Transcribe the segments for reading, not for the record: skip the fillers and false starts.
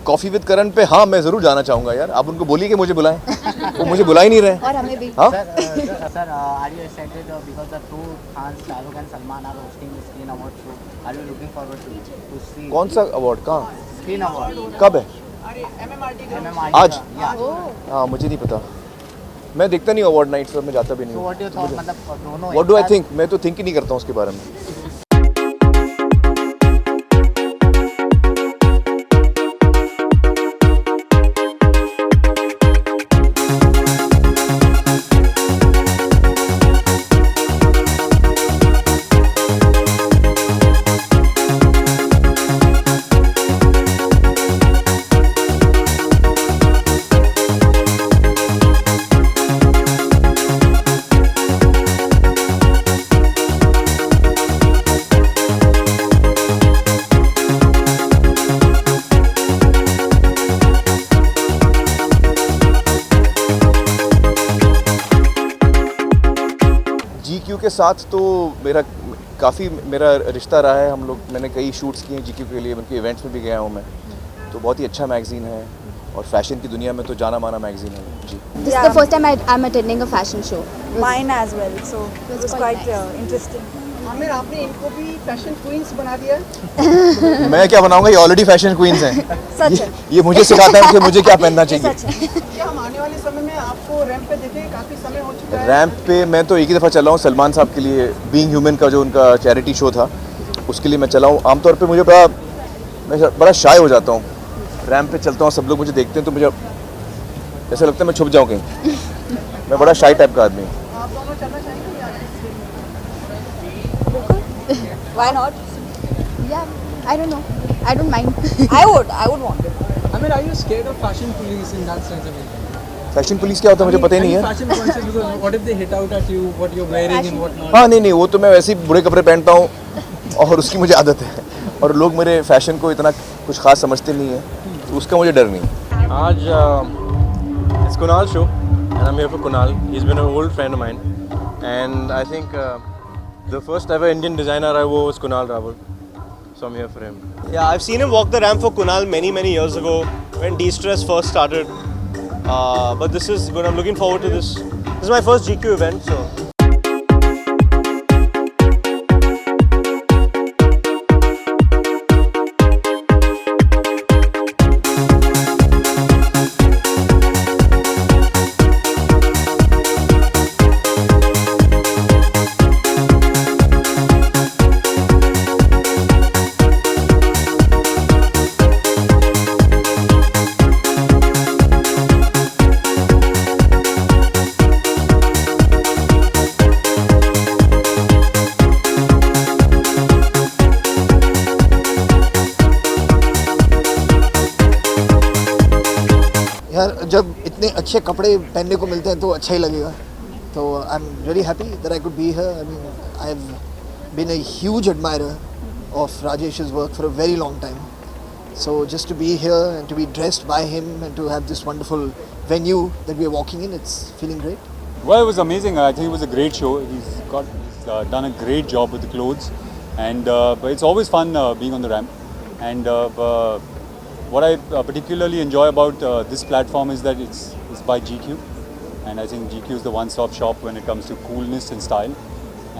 Coffee with करण पे हाँ मैं ज़रूर जाना चाहूँगा यार, आप उनको बोलिए कि मुझे बुलाएं, वो मुझे बुला ही नहीं रहे। और हमें भी। हाँ Sir, are you excited because the two Khans, Shah Rukh and Salman are hosting the Screen Award show? Are you looking forward to see? कौन सा अवार्ड कहाँ Screen Award. कब है? MMRT. आज? Yeah. हाँ मुझे नहीं पता, मैं देखता नहीं अवार्ड नाइट पर, मैं जाता भी नहीं So हूँ। what do you thought? मतलब दोनों. What do I think? मैं तो थिंक ही नहीं करता हूँ उसके बारे में। GQ के साथ तो काफ़ी मेरा रिश्ता रहा है, हम लोग मैंने कई शूट्स किए हैं GQ के लिए, उनके इवेंट्स में भी गया हूँ मैं, तो बहुत ही अच्छा मैगज़ीन है और फैशन की दुनिया में तो जाना माना मैगज़ीन है जी। This is the first time I'm attending a fashion show. Mine as well, so it was quite interesting. Aamir, आपने इनको भी फैशन क्वींस बना दिया है। मैं क्या बनाऊंगा, ये ऑलरेडी फैशन क्वींस हैं। सच है। ये मुझे सिखाता है कि मुझे क्या पहनना चाहिए। सच है। क्या हम आने वाले समय में आपको रैंप पे देखेंगे? काफ़ी समय हो चुका है। रैंप पे मैं तो एक ही दफ़ा चला हूँ सलमान साहब के लिए, बीइंग ह्यूमन का जो उनका चैरिटी शो था उसके लिए मैं चला हूँ। आमतौर पे मैं बड़ा शाय हो जाता हूँ, रैंप पे चलता हूँ, सब लोग मुझे देखते हैं तो मुझे ऐसा लगता है मैं छुप जाऊँ कहीं, मैं बड़ा शाय टाइप का आदमी हूँ। आप दोनों चलना चाहेंगे या Why not? Yeah, I don't know. I don't mind. I would want it. Aamir, are you scared of fashion police in that sense? I mean, fashion police क्या होता है मुझे पता ही नहीं है। fashion conscious because what if they hit out at you, what you're wearing and what not? हाँ नहीं, वो तो मैं वैसे ही बुरे कपड़े पहनता हूँ और उसकी मुझे आदत है, और लोग मेरे फैशन को इतना कुछ खास समझते नहीं है, तो उसका मुझे डर नहीं। आज it's Kunal's show and I'm here for Kunal. He's been an old friend of mine and I think the first ever Indian designer I wore was Kunal Rawal. So I'm here for him. Yeah, I've seen him walk the ramp for Kunal many years ago when De-Stress first started. But this is good. I'm looking forward to this. This is my first GQ event, so. यार जब इतने अच्छे कपड़े पहनने को मिलते हैं तो अच्छा ही लगेगा, तो I am very happy that I could be here. I mean I have been a huge admirer of Rajesh's work for a very long time, so just to be here and to be dressed by him and to have this wonderful venue that we are walking in, it's feeling great. Well, it was amazing. I think it was a great show. He's done a great job with the clothes, and but it's always fun being on the ramp. And what I particularly enjoy about this platform is that it's by GQ, and I think GQ is the one-stop shop when it comes to coolness and style.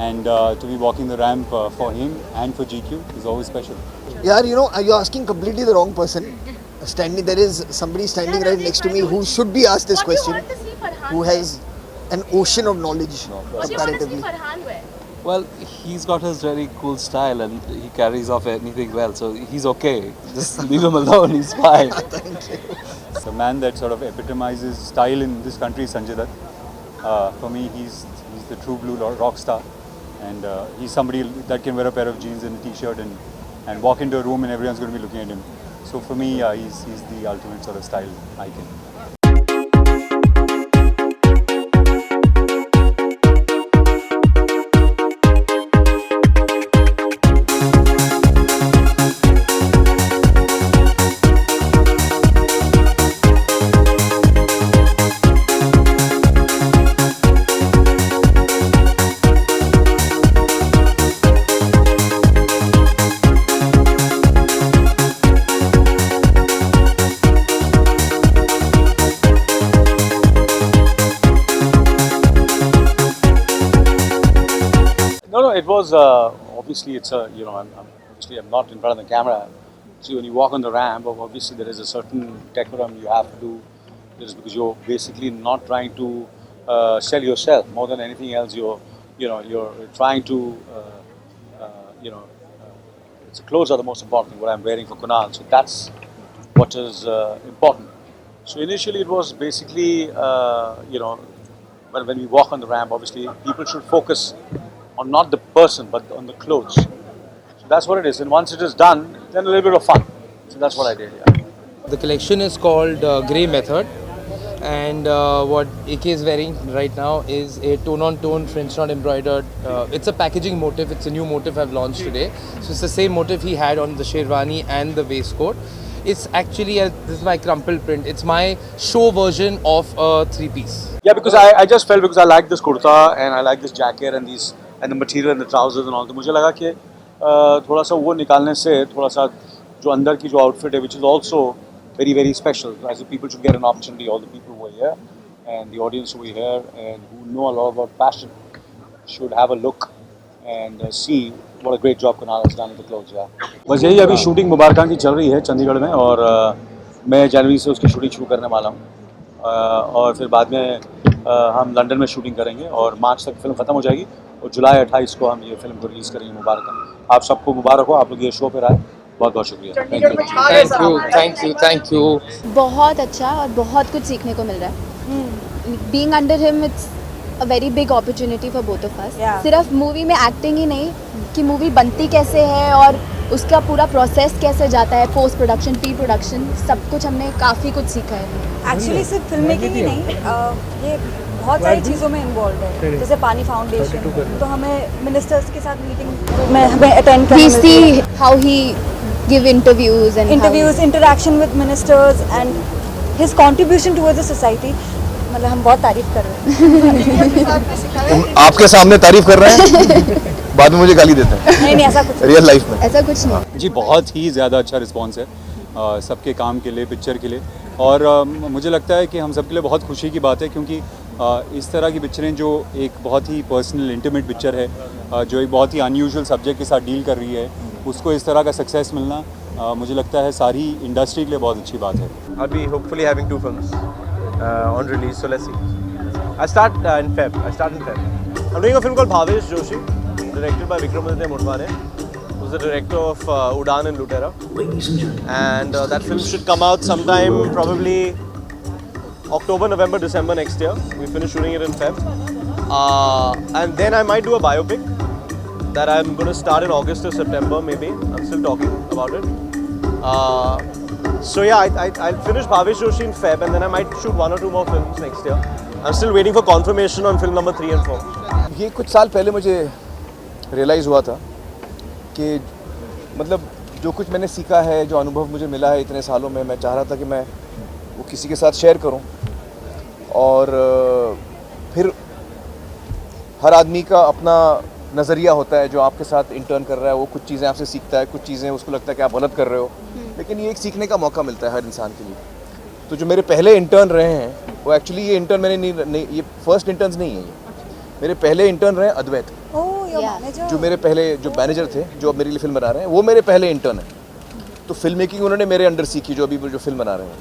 And to be walking the ramp for him and for GQ is always special. Yeah, you know, you're asking completely the wrong person. There is somebody standing right next to me who should be asked this question, who has an ocean of knowledge comparatively. Well, he's got his very cool style and he carries off anything well, so he's okay. Just leave him alone, he's fine. Thank you. It's a man that sort of epitomizes style in this country, Sanjay Dutt. For me, he's the true blue rock star, and he's somebody that can wear a pair of jeans and a t-shirt and walk into a room and everyone's going to be looking at him. So for me, he's the ultimate sort of style icon. it was obviously it's a obviously I'm not in front of the camera. So when you walk on the ramp, obviously there is a certain decorum you have to do. Just because you're basically not trying to sell yourself more than anything else. You're trying to it's the clothes are the most important thing. What I'm wearing for Kunal, so that's what is important. So initially it was basically when we walk on the ramp, obviously people should focus on not the person but on the clothes. So that's what it is. And once it is done, then a little bit of fun. So that's what I did. Yeah. The collection is called Grey Method, and what AK is wearing right now is a tone-on-tone French knot embroidered. It's a packaging motif. It's a new motif I've launched today. So it's the same motif he had on the sherwani and the waistcoat. It's actually this is my crumpled print. It's my show version of a three-piece. Yeah, because I just felt because I like this kurta and I like this jacket and the material and the trousers and all. तो मुझे लगा कि थोड़ा सा वो निकालने से थोड़ा सा जो अंदर की जो outfit है, which is also very very special. I think people should get an opportunity. All the people who are here and the audience who are here and who know a lot about fashion should have a look and see what a great job Kunal has done with the clothes. Yeah. बस यही अभी shooting मुबारक की चल रही है चंडीगढ़ में और मैं जनवरी से उसकी शूटिंग शुरू करने वाला हूँ और फिर बाद में हम लंदन में शूटिंग करेंगे और मार्च तक फिल्म ख़त्म हो जाएगी और जुलाई 28 को हम ये फिल्म को रिलीज़ करेंगे। मुबारक आप सबको मुबारक हो, आप लोग ये शो पर आए, बहुत बहुत शुक्रिया। Thank you. बहुत अच्छा और बहुत कुछ सीखने को मिल रहा है। Being under him, it's a very big opportunity for both of us. Yeah. सिर्फ मूवी में एक्टिंग ही नहीं कि मूवी बनती कैसे है और उसका पूरा प्रोसेस कैसे जाता है, पोस्ट प्रोडक्शन, प्री प्रोडक्शन, सब कुछ हमने काफ़ी कुछ सीखा है। एक्चुअली सिर्फ फिल्म मेकिंग ही नहीं, ये बहुत सारी चीज़ों में इन्वॉल्व है। जैसे पानी फाउंडेशन, तो हमें मिनिस्टर्स के साथ मीटिंग में हमें अटेंड करना। We see how he give interviews and interaction with ministers and his contribution towards the society. मतलब हम बहुत तारीफ कर रहे हैं। आपके सामने तारीफ कर रहे हैं, बाद में मुझे गाली देते हैं। नहीं ऐसा कुछ रियल लाइफ में ऐसा कुछ नहीं। जी बहुत ही ज़्यादा अच्छा रिस्पांस है सबके काम के लिए, पिक्चर के लिए और मुझे लगता है कि हम सब के लिए बहुत खुशी की बात है क्योंकि इस तरह की पिक्चरें जो एक बहुत ही पर्सनल इंटीमेट पिक्चर है जो एक बहुत ही अनयूजुअल सब्जेक्ट के साथ डील कर रही है, उसको इस तरह का सक्सेस मिलना मुझे लगता है सारी इंडस्ट्री के लिए बहुत अच्छी बात है। I'll be hopefully having 2 films on release, so let's see. I start in Feb. I'm doing a film called Bhavesh Joshi, directed by Vikramaditya Motwane, who's the director of Udaan and Lutera. And that film should come out sometime probably October, November, December next year. We finish shooting it in Feb. And then I might do a biopic that I'm going to start in August or September maybe. I'm still talking about it. So yeah, I'll finish Bhavesh Joshi in Feb and then I might shoot 1 or 2 more films next year. I'm still waiting for confirmation on film number 3 and 4. ये कुछ साल पहले मुझे realise हुआ था कि मतलब जो कुछ मैंने सीखा है, जो अनुभव मुझे मिला है इतने सालों में, मैं चाह रहा था कि मैं वो किसी के साथ शेयर करूं और फिर हर आदमी का अपना नज़रिया होता है। जो आपके साथ इंटर्न कर रहा है वो कुछ चीज़ें आपसे सीखता है, कुछ चीज़ें उसको लगता है कि आप गलत कर रहे हो, लेकिन ये एक सीखने का मौका मिलता है हर इंसान के लिए। तो जो मेरे पहले इंटर्न रहे हैं वो एक्चुअली ये इंटर्न मैंने नहीं ये फर्स्ट इंटर्न्स नहीं है, ये मेरे पहले इंटर्न रहे अद्वैत, जो मेरे पहले जो मैनेजर थे जो अब मेरे लिए फिल्म बना रहे हैं, वो मेरे पहले इंटर्न हैं। तो फिल्म मेकिंग उन्होंने मेरे अंडर सीखी जो अभी जो फिल्म बना रहे हैं।